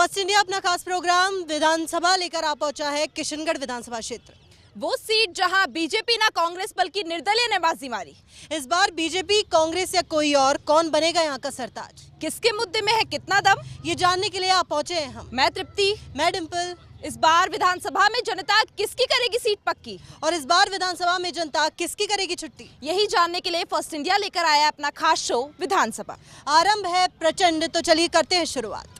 First India अपना खास programme विधानसभा लेकर आ पहुंचा है किशनगढ़ विधानसभा क्षेत्र। वो सीट जहां बीजेपी ना कांग्रेस बल्कि निर्दलीय ने बाजी मारी। इस बार बीजेपी, कांग्रेस या कोई और, कौन बनेगा यहाँ का सरताज? किसके मुद्दे में है कितना दम, ये जानने के लिए आप पहुंचे हैं हम। मैं तृप्ति, मैं डिम्पल। इस बार विधानसभा में जनता किसकी करेगी सीट पक्की, और इस बार विधानसभा में जनता किसकी करेगी छुट्टी, यही जानने के लिए फर्स्ट इंडिया लेकर आया अपना खास शो विधानसभा। आरंभ है प्रचंड, तो चलिए करते हैं शुरुआत।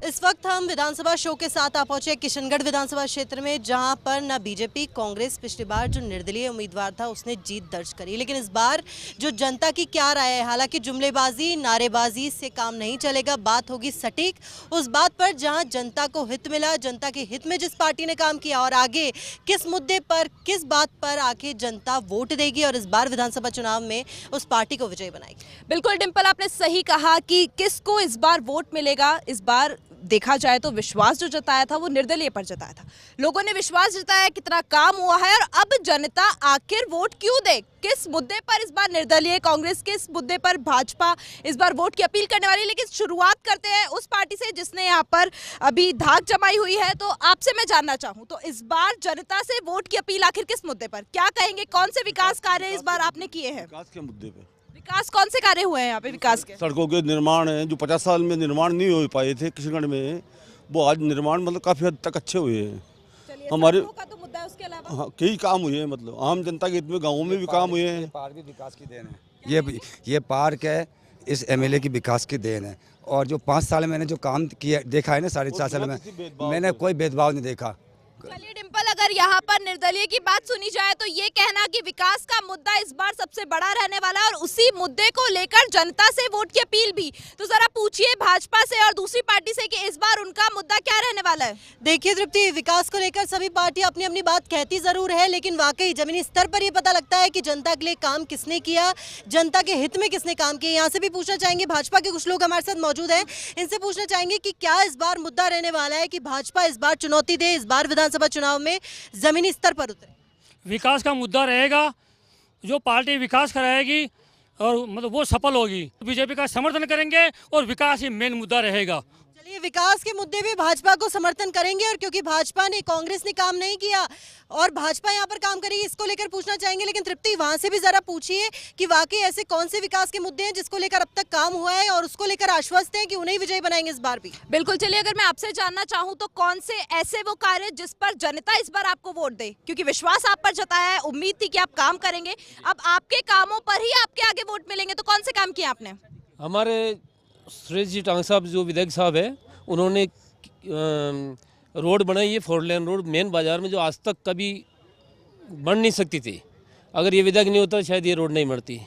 इस वक्त हम विधानसभा शो के साथ आ पहुंचे किशनगढ़ विधानसभा क्षेत्र में, जहां पर न बीजेपी, कांग्रेस, पिछली बार जो निर्दलीय उम्मीदवार था उसने जीत दर्ज करी, लेकिन इस बार जो जनता की क्या राय है। हालांकि जुमलेबाजी, नारेबाजी से काम नहीं चलेगा, बात होगी सटीक उस बात पर जहां जनता को हित मिला, जनता के हित में जिस पार्टी ने काम किया, और आगे किस मुद्दे पर, किस बात पर आके जनता वोट देगी और इस बार विधानसभा चुनाव में उस पार्टी को विजयी बनाएगी। बिल्कुल डिम्पल, आपने सही कहा कि किसको इस बार वोट मिलेगा। इस बार देखा जाए तो विश्वास जो जताया था वो निर्दलीय पर जताया था। लोगों ने विश्वास जताया, कितना काम हुआ है, और अब जनता आखिर वोट क्यों दे, किस मुद्दे पर इस बार निर्दलीय, कांग्रेस किस मुद्दे पर भाजपा इस बार वोट की अपील करने वाली। लेकिन शुरुआत करते हैं उस पार्टी से जिसने यहाँ पर अभी धाक जमाई हुई है। तो आपसे मैं जानना चाहूँ, तो इस बार जनता से वोट की अपील आखिर किस मुद्दे पर, क्या कहेंगे, कौन से विकास कार्य इस बार आपने किए हैं? विकास के मुद्दे पे। विकास कौन से कार्य हुए हैं यहाँ पे? विकास के सड़कों के निर्माण है, जो 50 साल में निर्माण नहीं हो पाए थे किशनगढ़ में, वो आज निर्माण मतलब काफी हद तक अच्छे हुए हैं। हमारे का तो मुद्दा है, उसके अलावा हाँ, कई काम हुए हैं, मतलब आम जनता के हित में गाँवों में भी काम हुए हैं। पार्क भी विकास की देन है। ये पार्क है, इस एमएलए की विकास की देन है। और जो 5 साल में मैंने जो काम किया देखा है ना, 4.5 साल में मैंने कोई भेदभाव नहीं देखा। चलिए डिम्पल, अगर यहाँ पर निर्दलीय की बात सुनी जाए तो ये कहना कि विकास का मुद्दा इस बार सबसे बड़ा रहने वाला है और उसी मुद्दे को लेकर जनता से वोट की अपील भी, तो जरा पूछिए भाजपा से और दूसरी पार्टी से कि इस बार उनका मुद्दा क्या रहने वाला है। देखिए तृप्ति, विकास को लेकर सभी पार्टियां अपनी अपनी बात कहती जरूर है, लेकिन वाकई जमीनी स्तर पर यह पता लगता है कि जनता के लिए काम किसने किया, जनता के हित में किसने काम किया। यहाँ से भी पूछना चाहेंगे, भाजपा के कुछ लोग हमारे साथ मौजूद हैं, इनसे पूछना चाहेंगे कि क्या इस बार मुद्दा रहने वाला है कि भाजपा इस बार चुनौती दे, इस बार विधानसभा चुनाव में जमीनी स्तर पर उतरे। विकास का मुद्दा रहेगा, जो पार्टी विकास कराएगी और मतलब वो सफल होगी, बीजेपी का समर्थन करेंगे और विकास ही मेन मुद्दा रहेगा। चलिए, विकास के मुद्दे पे भाजपा को समर्थन करेंगे, और क्योंकि भाजपा ने, कांग्रेस ने काम नहीं किया और भाजपा यहाँ पर काम करेगी, इसको लेकर पूछना चाहेंगे। लेकिन तृप्ति, वहां से भी जरा पूछिए कि वाकई ऐसे कौन से विकास के मुद्दे हैं जिसको लेकर अब तक काम हुआ है और उसको लेकर आश्वस्त हैं कि उन्हें विजयी बनाएंगे इस बार भी। बिल्कुल, चलिए अगर मैं आपसे जानना चाहूँ तो कौन से ऐसे वो कार्य जिस पर जनता इस बार आपको वोट दे, क्योंकि विश्वास आप पर जताया है, उम्मीद थी कि आप काम करेंगे, अब आपके कामों पर ही आपके आगे वोट मिलेंगे, तो कौन से काम किए आपने? हमारे सुरेश जी टांग साहब जो विधायक साहब है, उन्होंने रोड बनाई है, 4 लेन रोड मेन बाजार में, जो आज तक कभी बन नहीं सकती थी। अगर ये विधायक नहीं होता शायद ये रोड नहीं बनती।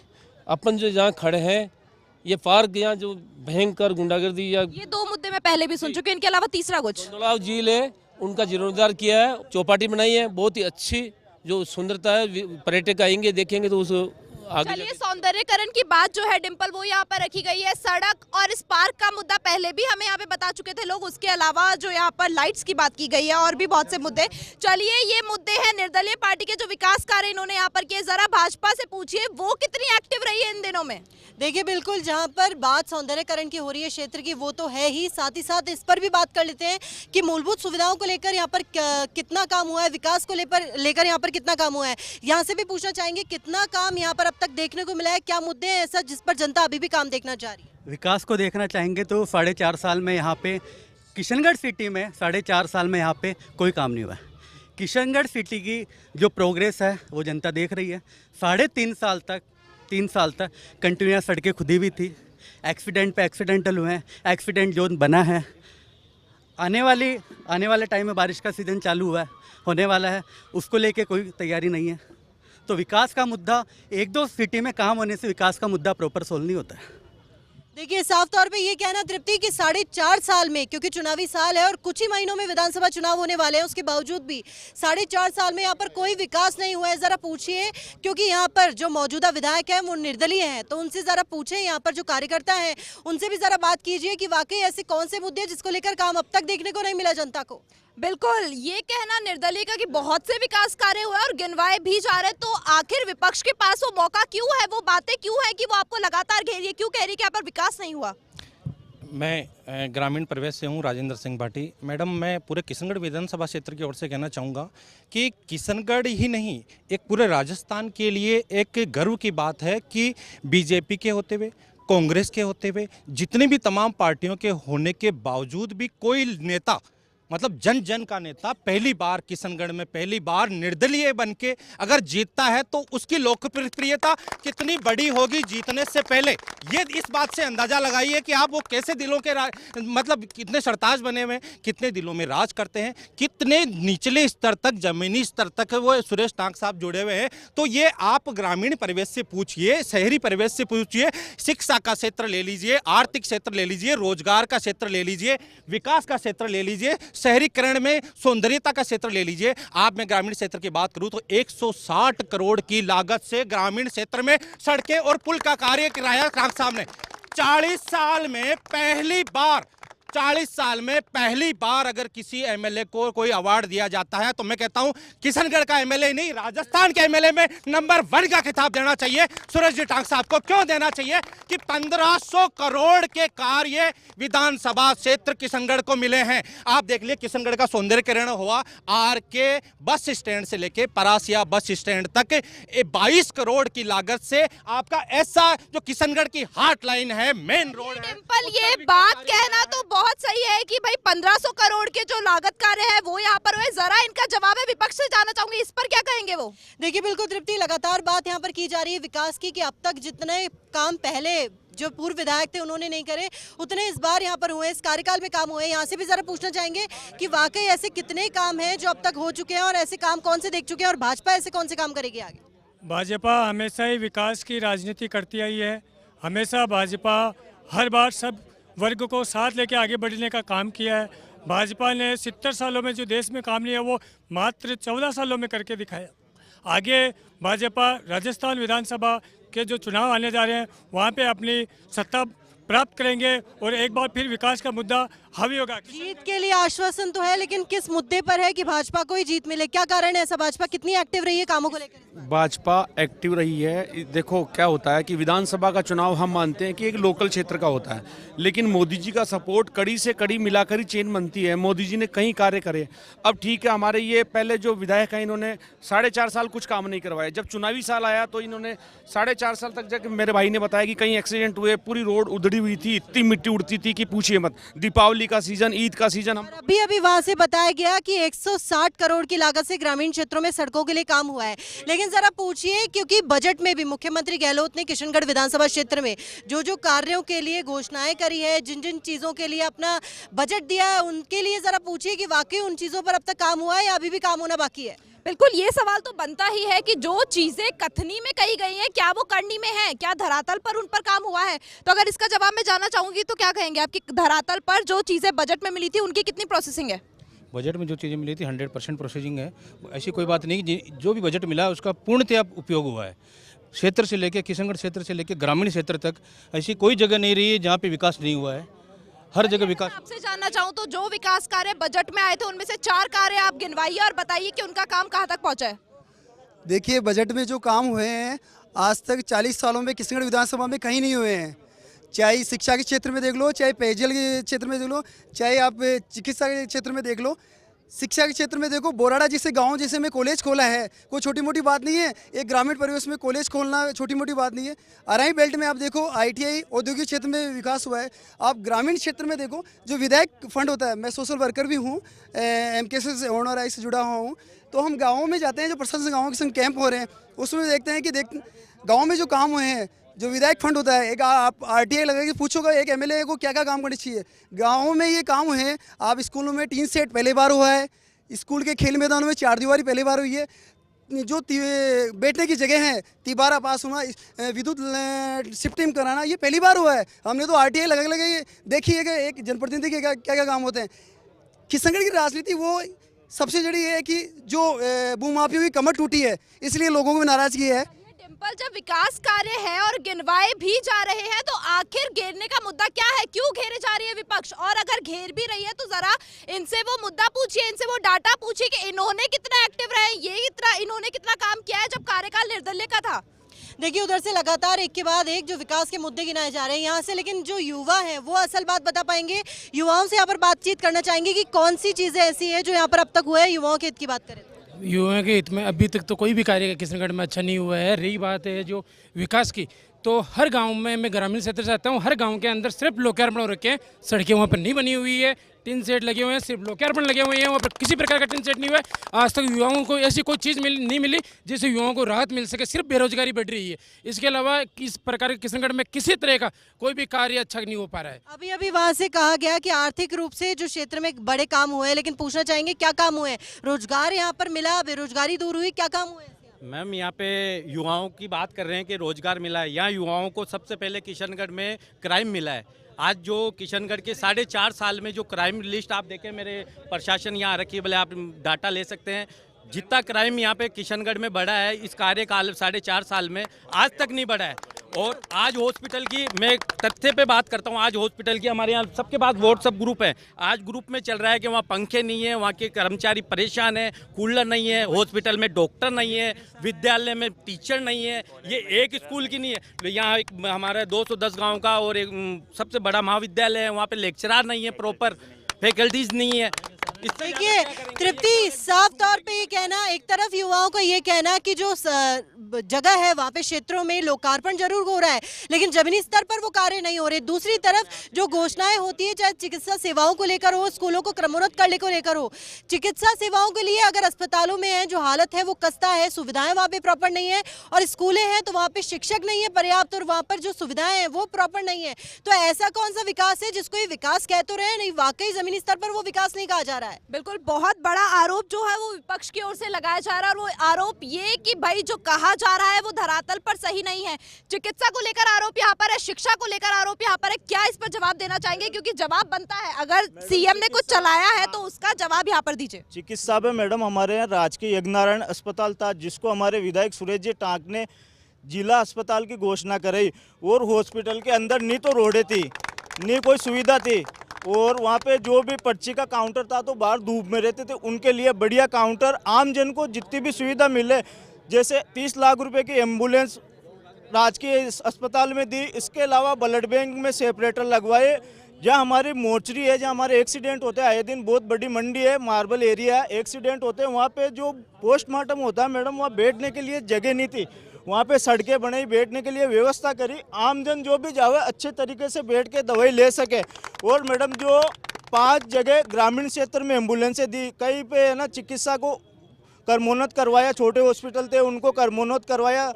अपन जो जहाँ खड़े हैं, ये पार्क, यहाँ जो भयंकर गुंडागर्दी, या ये 2 मुद्दे मैं पहले भी सुन चुकी हूँ, इनके अलावा तीसरा कुछ? तलाव झील है, उनका जीर्णोद्धार किया है, चौपाटी बनाई है, बहुत ही अच्छी जो सुंदरता है, पर्यटक आएंगे देखेंगे तो उस चलिए, सौंदर्यकरण की बात जो है डिम्पल वो यहाँ पर रखी गई है। सड़क और इस पार्क का मुद्दा पहले भी हमें यहाँ पे बता चुके थे लोग, उसके अलावा जो यहाँ पर लाइट्स की बात की गई है और भी बहुत से मुद्दे। चलिए, ये मुद्दे हैं निर्दलीय पार्टी के जो विकास कार्य इन्होंने यहाँ पर किए। जरा भाजपा से पूछिए वो कितनी एक्टिव रही है इन दिनों में। देखिए, बिल्कुल जहां पर बात सौंदर्यकरण की हो रही है क्षेत्र की, वो तो है ही, साथ ही साथ इस पर भी बात कर लेते हैं कि मूलभूत सुविधाओं को लेकर यहाँ पर कितना काम हुआ है, विकास को लेकर यहाँ पर कितना काम हुआ है। यहाँ से भी पूछना चाहेंगे कितना काम यहाँ पर अब तक देखने को मिला है, क्या मुद्दे हैं ऐसा जिस पर जनता अभी भी काम देखना चाह रही है? विकास को देखना चाहेंगे तो 4.5 साल में यहाँ पे किशनगढ़ सिटी में 4.5 साल में यहाँ पे कोई काम नहीं हुआ है। किशनगढ़ सिटी की जो प्रोग्रेस है वो जनता देख रही है। 3 साल तक कंटिन्यूस सड़कें खुदी हुई थी, एक्सीडेंट पे एक्सीडेंटल हुए हैं, एक्सीडेंट जोन बना है। आने वाले टाइम में बारिश का सीज़न चालू हुआ है, होने वाला है, उसको लेके कोई तैयारी नहीं है। तो विकास का मुद्दा 1-2 सिटी में काम होने से विकास का मुद्दा प्रॉपर सोल्व नहीं होता है। देखिए, साफ तौर पे ये कहना तृप्ति कि 4.5 साल में, क्योंकि चुनावी साल है और कुछ ही महीनों में विधानसभा चुनाव होने वाले हैं, उसके बावजूद भी 4.5 साल में यहाँ पर कोई विकास नहीं हुआ है। जरा पूछिए, क्योंकि यहाँ पर जो मौजूदा विधायक है वो निर्दलीय हैं, तो उनसे जरा पूछें, यहाँ पर जो कार्यकर्ता हैं उनसे भी जरा बात कीजिए कि वाकई ऐसे कौन से मुद्दे जिसको लेकर काम अब तक देखने को नहीं मिला जनता को। बिल्कुल, ये कहना निर्दलीय का कि बहुत से विकास कार्य हुए और गिनवाए भी जा रहे, तो आखिर विपक्ष के पास वो मौका क्यों है, वो बातें क्यों है कि वो आपको लगातार घेरिए, क्यों कह रही है कि यहाँ पर विकास नहीं हुआ? मैं ग्रामीण प्रवेश से हूँ, राजेंद्र सिंह भाटी। मैडम, मैं पूरे किशनगढ़ विधानसभा क्षेत्र की ओर से कहना चाहूँगा कि किशनगढ़ ही नहीं, एक पूरे राजस्थान के लिए एक गर्व की बात है कि बीजेपी के होते हुए, कांग्रेस के होते हुए, जितनी भी तमाम पार्टियों के होने के बावजूद भी कोई नेता, मतलब जन जन का नेता पहली बार किशनगढ़ में पहली बार निर्दलीय बनके अगर जीतता है तो उसकी लोकप्रियता कितनी बड़ी होगी जीतने से पहले, ये इस बात से अंदाजा लगाइए कि आप वो कैसे दिलों के मतलब कितने सरताज बने हुए हैं, कितने दिलों में राज करते हैं, कितने निचले स्तर तक, जमीनी स्तर तक वो सुरेश टांक साहब जुड़े हुए हैं। तो ये आप ग्रामीण परिवेश से पूछिए, शहरी परिवेश से पूछिए, शिक्षा का क्षेत्र ले लीजिए, आर्थिक क्षेत्र ले लीजिए, रोजगार का क्षेत्र ले लीजिए, विकास का क्षेत्र ले लीजिए, शहरीकरण में सौंदर्यता का क्षेत्र ले लीजिए। आप मैं ग्रामीण क्षेत्र की बात करूं तो 160 करोड़ की लागत से ग्रामीण क्षेत्र में सड़कें और पुल का कार्य कराया टांक साहब ने। 40 साल में पहली बार अगर किसी एमएलए को कोई अवार्ड दिया जाता है तो मैं कहता हूं किशनगढ़ का एमएलए नहीं, राजस्थान के एमएलए में नंबर 1 का खिताब देना चाहिए सुरेश जी टांक साहब को। क्यों देना चाहिए कि 1500 करोड़ के कार्य विधानसभा क्षेत्र किशनगढ़ को मिले हैं। आप देख लिए किशनगढ़ का सौंदर्यीकरण हुआ, आरके बस स्टैंड से लेके परासिया बस स्टैंड तक 22 करोड़ की लागत से आपका ऐसा जो किशनगढ़ की हार्ट लाइन है, मेन रोड है। डिम्पल, ये बात कहना तो बहुत सही है कि भाई 1500 करोड़ के जो लागत कार्य है वो यहाँ पर हुए, जरा इनका जवाब है विपक्ष से जानना चाहूंगी, इस पर क्या कहेंगे वो? देखिए, बिल्कुल तृप्ति, लगातार बात यहाँ पर की जा रही है विकास की कि अब तक जितने काम पहले जो पूर्व विधायक थे उन्होंने नहीं करे, उतने इस बार यहाँ पर हुए, इस कार्यकाल में काम हुए। यहाँ से भी जरा पूछना चाहेंगे कि वाकई ऐसे कितने काम हैं जो अब तक हो चुके हैं और ऐसे काम कौन से देख चुके हैं और भाजपा ऐसे कौन से काम करेगी आगे? भाजपा हमेशा ही विकास की राजनीति करती आई है। हमेशा भाजपा हर बार सब वर्ग को साथ लेके आगे बढ़ने का काम किया है। भाजपा ने 70 सालों में जो देश में काम लिया वो मात्र 14 सालों में करके दिखाया। आगे भाजपा राजस्थान विधानसभा के जो चुनाव आने जा रहे हैं वहाँ पे अपनी सत्ता प्राप्त करेंगे और एक बार फिर विकास का मुद्दा हावी होगा। जीत के लिए आश्वासन तो है, लेकिन किस मुद्दे पर है कि भाजपा को ही जीत मिले? क्या कारण है ऐसा? भाजपा कितनी एक्टिव रही है कामों को लेकर? भाजपा एक्टिव रही है। देखो क्या होता है कि विधानसभा का चुनाव हम मानते हैं कि एक लोकल क्षेत्र का होता है, लेकिन मोदी जी का सपोर्ट कड़ी से कड़ी मिलाकर ही चेन बनती है। मोदी जी ने कई कार्य करे। अब ठीक है, हमारे ये पहले जो विधायक हैं इन्होंने 4.5 साल कुछ काम नहीं करवाए। जब चुनावी साल आया तो इन्होंने 4.5 साल तक जब मेरे भाई ने बताया कि कहीं एक्सीडेंट हुए, पूरी रोड उधड़ी हुई थी, इतनी मिट्टी उड़ती थी कि पूछिए मत। दीपावली का सीजन, ईद का सीजन, हम अभी वहां से बताया गया कि 160 करोड़ की लागत से ग्रामीण क्षेत्रों में सड़कों के लिए काम हुआ है। लेकिन जरा पूछिए, क्योंकि बजट में भी मुख्यमंत्री गहलोत ने किशनगढ़ विधानसभा क्षेत्र में जो जो कार्यों के लिए घोषणाएं करी है, जिन जिन चीजों के लिए अपना बजट दिया है, उनके लिए जरा पूछिए कि वाकई उन चीजों पर अब तक काम हुआ है या अभी भी काम होना बाकी है? बिल्कुल, ये सवाल तो बनता ही है कि जो चीजें कथनी में कही गई हैं क्या वो करनी में है, क्या धरातल पर उन पर काम हुआ है? तो अगर इसका जवाब मैं जानना चाहूंगी तो क्या कहेंगे आपकी धरातल पर जो चीजें बजट में मिली थी उनकी कितनी प्रोसेसिंग है? बजट में जो चीज़ें मिली थी 100% प्रोसेसिंग है। ऐसी कोई बात नहीं, जो भी बजट मिला है उसका पूर्णतः उपयोग हुआ है। क्षेत्र से लेकर किशनगढ़ क्षेत्र से लेकर ग्रामीण क्षेत्र तक ऐसी कोई जगह नहीं रही है जहाँ पे विकास नहीं हुआ है। हर जगह विकास। आपसे जानना चाहूँ तो जो विकास कार्य बजट में आए थे उनमें से 4 कार्य आप गिनवाइए और बताइए कि उनका काम कहाँ तक पहुँचा है। देखिए, बजट में जो काम हुए हैं आज तक 40 सालों में किशनगढ़ विधानसभा में कहीं नहीं हुए हैं। चाहे शिक्षा के क्षेत्र में देख लो, चाहे पेयजल के क्षेत्र में देख लो, चाहे आप चिकित्सा के क्षेत्र में देख लो। शिक्षा के क्षेत्र में देखो, बोराड़ा जैसे गांव जैसे में कॉलेज खोला है, कोई छोटी मोटी बात नहीं है। एक ग्रामीण परिवेश में कॉलेज खोलना छोटी मोटी बात नहीं है। अराई बेल्ट में आप देखो ITI औद्योगिक क्षेत्र में विकास हुआ है। आप ग्रामीण क्षेत्र में देखो, जो विधायक फंड होता है, मैं सोशल वर्कर भी हूँ, MKS से ONRI से जुड़ा हुआ हूँ, तो हम गाँवों में जाते हैं, जो प्रशासन गाँवों के संग कैंप हो रहे हैं उसमें देखते हैं कि गाँव में जो काम हुए हैं, जो विधायक फंड होता है, एक आप RTI लगा के पूछोगा एक MLA को क्या क्या काम करना चाहिए। गाँव में ये काम है। आप स्कूलों में टीन सेट पहली बार हुआ है, स्कूल के खेल मैदानों में 4 दीवारी पहली बार हुई है। जो बैठने की जगह है, तिबारा पास होना, विद्युत शिफ्टिंग कराना, ये पहली बार हुआ है। हमने तो आरटीआई लगे देखी है कि एक जनप्रतिनिधि के क्या क्या काम होते हैं। किशनगढ़ की राजनीति वो सबसे जड़ी है कि जो भूमाफियों की कमर टूटी है, इसलिए लोगों को भी नाराजगी है। डिम्पल, जब विकास कार्य है और गिनवाए भी जा रहे हैं तो आखिर घेरने का मुद्दा क्या है? क्यों घेरे जा रही है विपक्ष? और अगर घेर भी रही है तो जरा इनसे वो मुद्दा पूछिए, इनसे वो डाटा पूछिए कि इन्होंने कितना एक्टिव रहे, इन्होंने कितना काम किया है जब कार्यकाल निर्दलीय का था। देखिए, उधर से लगातार एक के बाद एक जो विकास के मुद्दे गिनाए जा रहे हैं यहाँ से, लेकिन जो युवा हैं वो असल बात बता पाएंगे। युवाओं से यहाँ पर बातचीत करना चाहेंगे कि कौन सी चीजें ऐसी हैं जो यहाँ पर अब तक हुआ है। युवाओं के हित की बात करें, युवाओं के हित में अभी तक तो कोई भी कार्य किशनगढ़ में अच्छा नहीं हुआ है। रही बात है जो विकास की, तो हर गांव में, मैं ग्रामीण क्षेत्र से आता हूँ, हर गांव के अंदर सिर्फ लोकार्पण हो रखे हैं। सड़कें वहाँ पर नहीं बनी हुई है, टिन सेट लगे हुए हैं, सिर्फ लोकार्पण लगे हुए हैं, वहाँ पर किसी प्रकार का टिन सेट नहीं हुआ है। आज तक युवाओं को ऐसी कोई चीज़ नहीं मिली जिससे युवाओं को राहत मिल सके। सिर्फ बेरोजगारी बढ़ रही है। इसके अलावा किस प्रकार के किशनगढ़ में किसी तरह का कोई भी कार्य अच्छा नहीं हो पा रहा है। अभी अभी वहाँ से कहा गया कि आर्थिक रूप से जो क्षेत्र में बड़े काम हुए हैं, लेकिन पूछना चाहेंगे क्या काम हुए? रोजगार यहाँ पर मिला, बेरोजगारी दूर हुई, क्या काम हुए? मैम, यहाँ पे युवाओं की बात कर रहे हैं कि रोजगार मिला है। यहाँ युवाओं को सबसे पहले किशनगढ़ में क्राइम मिला है। आज जो किशनगढ़ के 4.5 साल में जो क्राइम लिस्ट आप देखें, मेरे प्रशासन यहाँ रखी है, भले आप डाटा ले सकते हैं। जितना क्राइम यहाँ पे किशनगढ़ में बढ़ा है इस कार्यकाल 4.5 साल में, आज तक नहीं बढ़ा है। और आज हॉस्पिटल की, मैं तथ्य पे बात करता हूँ, आज हॉस्पिटल की हमारे यहाँ सबके पास व्हाट्सएप ग्रुप है। आज ग्रुप में चल रहा है कि वहाँ पंखे नहीं है, वहाँ के कर्मचारी परेशान है, कूलर नहीं है, हॉस्पिटल में डॉक्टर नहीं है, विद्यालय में टीचर नहीं है। ये एक स्कूल की नहीं है, यहाँ एक हमारा 210 गाँव का और एक सबसे बड़ा महाविद्यालय है, वहाँ पे लेक्चरर नहीं है, प्रॉपर फैकल्टीज नहीं है। देखिए तृप्ति, साफ तौर पे ये कहना, एक तरफ युवाओं का ये कहना कि जो जगह है वहाँ पे क्षेत्रों में लोकार्पण जरूर हो रहा है, लेकिन जमीनी स्तर पर वो कार्य नहीं हो रहे। दूसरी तरफ जो घोषणाएं होती है, चाहे चिकित्सा सेवाओं को लेकर हो, स्कूलों को क्रमोन्नत करने को लेकर हो, चिकित्सा सेवाओं के लिए अगर अस्पतालों में है जो हालत है वो कस्ता है, सुविधाएं वहाँ पे प्रॉपर नहीं है, और स्कूलें हैं तो वहाँ पे शिक्षक नहीं है पर्याप्त, और वहाँ पर जो सुविधाएं हैं वो प्रॉपर नहीं है। तो ऐसा कौन सा विकास है जिसको ये विकास कह तो रहे, नहीं वाकई जमीनी स्तर पर वो विकास नहीं कहा जा रहा है? बिल्कुल, बहुत बड़ा आरोप जो है वो विपक्ष की ओर से लगाया जा रहा है, और वो आरोप ये कि भाई जो कहा जा रहा है वो धरातल पर सही नहीं है। चिकित्सा को लेकर आरोप यहाँ पर है, शिक्षा को लेकर आरोप यहाँ पर है। क्या इस पर जवाब देना चाहेंगे? क्योंकि जवाब बनता है, अगर सीएम ने कुछ चलाया है तो उसका जवाब यहाँ पर दीजिए। चिकित्सा में मैडम हमारे यहाँ राजकीय यज्ञनारायण अस्पताल था, जिसको हमारे विधायक सुरेश जी टांक ने जिला अस्पताल की घोषणा कराई, और हॉस्पिटल के अंदर नहीं तो रोडें थी, नहीं कोई सुविधा थी, और वहाँ पे जो भी पर्ची का काउंटर था तो बाहर धूप में रहते थे। उनके लिए बढ़िया काउंटर, आम जन को जितनी भी सुविधा मिले, जैसे 30 लाख रुपए की एम्बुलेंस राजकीय अस्पताल में दी। इसके अलावा ब्लड बैंक में सेपरेटर लगवाए। जहाँ हमारी मोर्चरी है, जहाँ हमारे एक्सीडेंट होते हैं, आए दिन बहुत बड़ी मंडी है, मार्बल एरिया है, एक्सीडेंट होते हैं, वहाँ पे जो पोस्टमार्टम होता है मैडम, वहाँ बैठने के लिए जगह नहीं थी। वहाँ पे सड़कें बनाई, बैठने के लिए व्यवस्था करी, आमजन जो भी जावे अच्छे तरीके से बैठ के दवाई ले सके। और मैडम जो 5 जगह ग्रामीण क्षेत्र में एम्बुलेंसें दी, कहीं पे है ना चिकित्सा को क्रमोन्नत करवाया, छोटे हॉस्पिटल थे उनको क्रमोन्नत करवाया,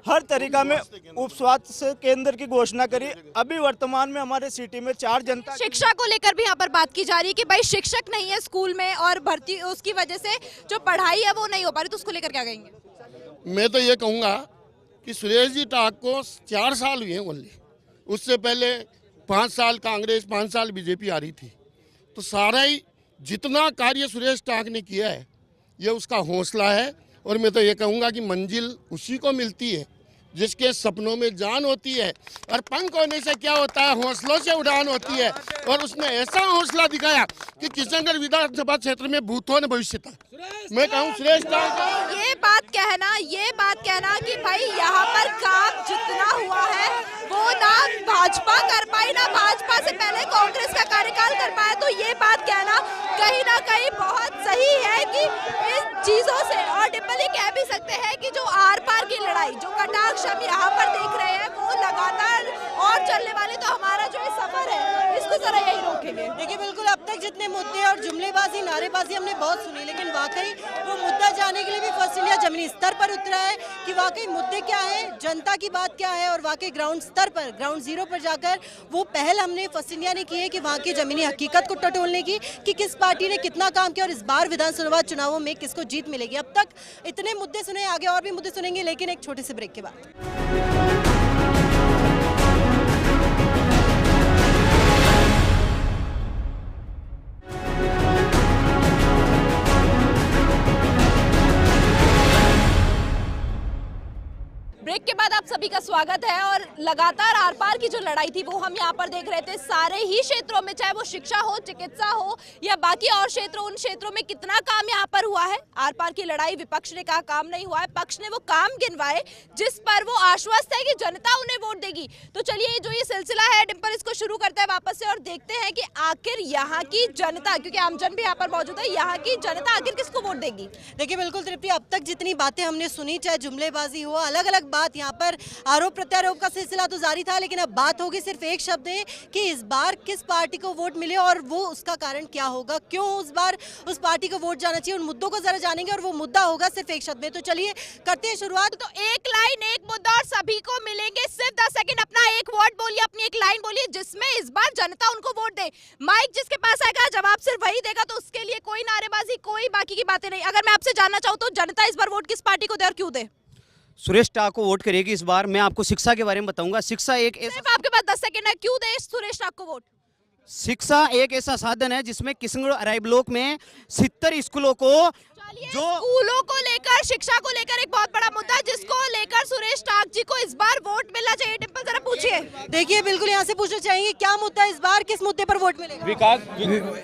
हर तरीका में उप स्वास्थ्य केंद्र की घोषणा करी। अभी वर्तमान में हमारे सिटी में 4 जनता। शिक्षा को लेकर भी यहाँ पर बात की जा रही है कि भाई शिक्षक नहीं है स्कूल में, और भर्ती उसकी वजह से जो पढ़ाई है वो नहीं हो पा रही, तो उसको लेकर क्या कहेंगे? मैं तो ये कहूँगा कि सुरेश जी टाक को 4 साल हुए हैं ओनली, उससे पहले 5 साल कांग्रेस, 5 साल बीजेपी आ रही थी। तो सारा ही जितना कार्य सुरेश टाक ने किया है ये उसका हौसला है। और मैं तो ये कहूँगा कि मंजिल उसी को मिलती है जिसके सपनों में जान होती है, और पंख होने से क्या होता है, हौसलों से उड़ान होती है। और उसने ऐसा हौसला दिखाया कि किशनगढ़ विधानसभा क्षेत्र में भूतों ने भविष्य था। मैं कहूँ सुरेश टाक ये बात कहना कि भाई यहाँ पर काम जितना हुआ है वो ना भाजपा कर पाई, ना भाजपा से पहले कांग्रेस का कार्यकाल कर पाया, तो ये बात कहना कहीं ना कहीं बहुत सही है कि इन चीजों से। और डिम्पल ये कह भी सकते हैं कि जो आर पार की लड़ाई, जो कटाक्ष हम यहाँ पर देख रहे हैं, वो लगातार और चलने वाली, तो हमारा जो ये सफर है इसको जरा यही रोकेंगे। देखिए बिल्कुल, अब तक जितने मुद्दे और जुमलेबाजी नारेबाजी हमने बहुत सुनी, लेकिन वाकई वो मुद्दा जानने के लिए भी फर्स्ट इंडिया जमीनी स्तर पर उतरा है कि वाकई मुद्दे क्या है, जनता की बात क्या है, और वाकई ग्राउंड स्तर पर, ग्राउंड जीरो पर जाकर वो पहल हमने फर्स्ट इंडिया ने की है कि वहाँ की जमीनी हकीकत को टटोलने की, कि किस पार्टी ने कितना काम किया और इस बार विधानसभा चुनावों में किसको जीत मिलेगी। अब तक इतने मुद्दे सुने, आगे और भी मुद्दे सुनेंगे, लेकिन एक छोटे से ब्रेक के बाद। ब्रेक के बाद आप सभी का स्वागत है। और लगातार आर पार की जो लड़ाई थी वो हम यहाँ पर देख रहे थे, सारे ही क्षेत्रों में, चाहे वो शिक्षा हो, चिकित्सा हो या बाकी और क्षेत्रों, उन क्षेत्रों में कितना काम यहाँ पर हुआ है। आर पार की लड़ाई, विपक्ष ने कहा काम नहीं हुआ है, पक्ष ने वो काम गिनवाए जिस पर वो आश्वस्त है कि जनता उन्हें वोट देगी। तो चलिए जो ये सिलसिला है डिम्पल, इसको शुरू करते हैं वापस से और देखते हैं कि आखिर यहाँ की जनता, क्योंकि आमजन भी यहाँ पर मौजूद है, यहाँ की जनता आखिर किसको वोट देगी। देखिए बिल्कुल तृप्ति, अब तक जितनी बातें हमने सुनी, चाहे जुमलेबाजी हो, अलग अलग बात, यहाँ पर आरोप प्रत्यारोप का सिलसिला तो जारी था, लेकिन अब बात होगी सिर्फ एक शब्द है कि इस बार किस पार्टी को वोट मिले और वो उसका कारण क्या होगा, क्यों उस बार उस पार्टी को वोट जाना चाहिए। उन मुद्दों को जरा जानेंगे और वो मुद्दा होगा सिर्फ एक शब्द में। तो चलिए करते हैं शुरुआत। तो एक लाइन, एक मुद्दा और सभी को मिलेंगे सिर्फ 10 सेकंड। अपना एक वर्ड बोलिए, अपनी एक लाइन बोलिए जिसमें इस बार जनता उनको वोट दे। माइक जिसके पास आएगा जवाब सिर्फ वही देगा, तो उसके लिए कोई नारेबाजी, कोई बाकी की बातें नहीं। अगर मैं आपसे जानना चाहूँ तो जनता इस बार वोट किस पार्टी को दे और क्यों दे? सुरेश टाक को वोट करेगी इस बार। मैं आपको शिक्षा के बारे में बताऊंगा। शिक्षा एक सिर्फ आपके पास 10 सेकंड है, क्यों दे सुरेश टाक को वोट? शिक्षा एक ऐसा साधन है जिसमें किशनगढ़ अराई ब्लॉक में 70 स्कूलों को, जो स्कूलों को लेकर, शिक्षा को लेकर एक बहुत बड़ा मुद्दा जिसको लेकर सुरेश टाक जी को इस बार वोट मिलना चाहिए। डिम्पल जरा पूछिए। देखिए बिल्कुल यहाँ से पूछना चाहेंगे क्या मुद्दा इस बार, किस मुद्दे पर वोट मिलेगा? विकास।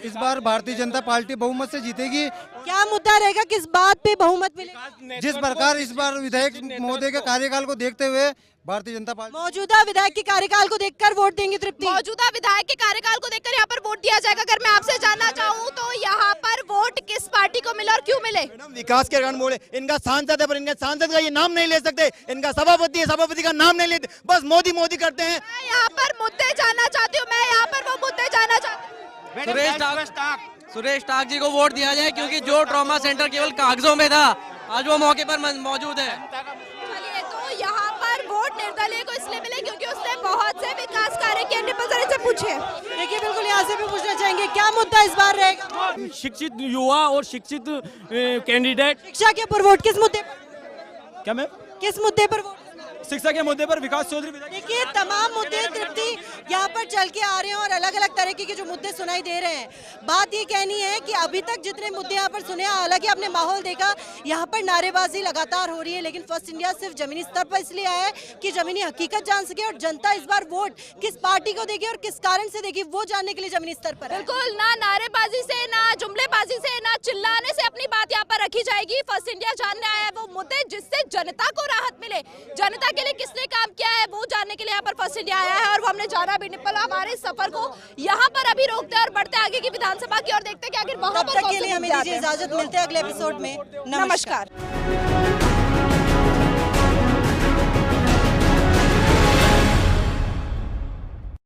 इस बार भारतीय जनता पार्टी बहुमत से जीतेगी। क्या मुद्दा रहेगा, किस बात पे बहुमत मिलेगा? जिस प्रकार इस बार विधायक महोदय के कार्यकाल को देखते हुए भारतीय जनता पार्टी मौजूदा विधायक के कार्यकाल को देखकर वोट देंगे तृप्ति। मौजूदा विधायक के कार्यकाल को देखकर यहाँ पर वोट दिया जाएगा। अगर मैं आपसे जानना चाहूँ तो यहाँ पर वोट किस पार्टी को मिले और क्यों मिले? विकास के कारण बोले। इनका सांसद है पर इनका सांसद का ये नाम नहीं ले सकते, इनका सभापति है, सभापति का नाम नहीं लेते, बस मोदी मोदी करते हैं। मैं यहाँ पर मुद्दे जानना चाहती हूँ, मैं यहाँ पर वो मुद्दे जानना चाहती हूँ। सुरेश टाक जी को वोट दिया जाए, क्योंकि जो ट्रॉमा सेंटर केवल कागजों में था, आज वो मौके पर मौजूद है। चलिए, तो यहाँ पर वोट निर्दलीय को इसलिए मिले क्योंकि उसने बहुत से विकास कार्य किए। डिम्पल जरा से पूछिए। देखिए बिल्कुल यहाँ से भी पूछना चाहेंगे क्या मुद्दा इस बार रहेगा? शिक्षित युवा और शिक्षित कैंडिडेट। शिक्षा के ऊपर वोट किस मुद्दे पर? क्या मैम? किस मुद्दे पर वोट? शिक्षा के मुद्दे पर विकास चौधरी। देखिए तमाम मुद्दे तृप्ति यहाँ पर चल के आ रहे हैं और अलग अलग तरीके के जो मुद्दे सुनाई दे रहे हैं। बात ये कहनी है कि अभी तक जितने मुद्दे यहाँ पर सुने, हालांकि आपने माहौल देखा, यहाँ पर नारेबाजी लगातार हो रही है, लेकिन फर्स्ट इंडिया सिर्फ जमीनी स्तर पर इसलिए आया है कि जमीनी हकीकत जान सके और जनता इस बार वोट किस पार्टी को देगी और किस कारण से देगी वो जानने के लिए जमीनी स्तर पर। बिल्कुल, ना नारेबाजी से, ना जुमलेबाजी से, ना चिल्लाने से अपनी बात यहाँ पर रखी जाएगी। फर्स्ट इंडिया जानने आया है वो मुद्दे जिससे जनता को राहत मिले, जनता के लिए किसने काम किया है वो जानने के लिए यहाँ पर फर्स्ट इंडिया आया है। और वो हमने जाना भी। डिम्पल हमारे सफर को यहाँ पर अभी रोकते हैं और बढ़ते आगे की विधानसभा की और देखते हैं कि आखिर वहाँ पर के लिए हमें दीजिए इजाजत। मिलते हैं अगले एपिसोड में। नमस्कार।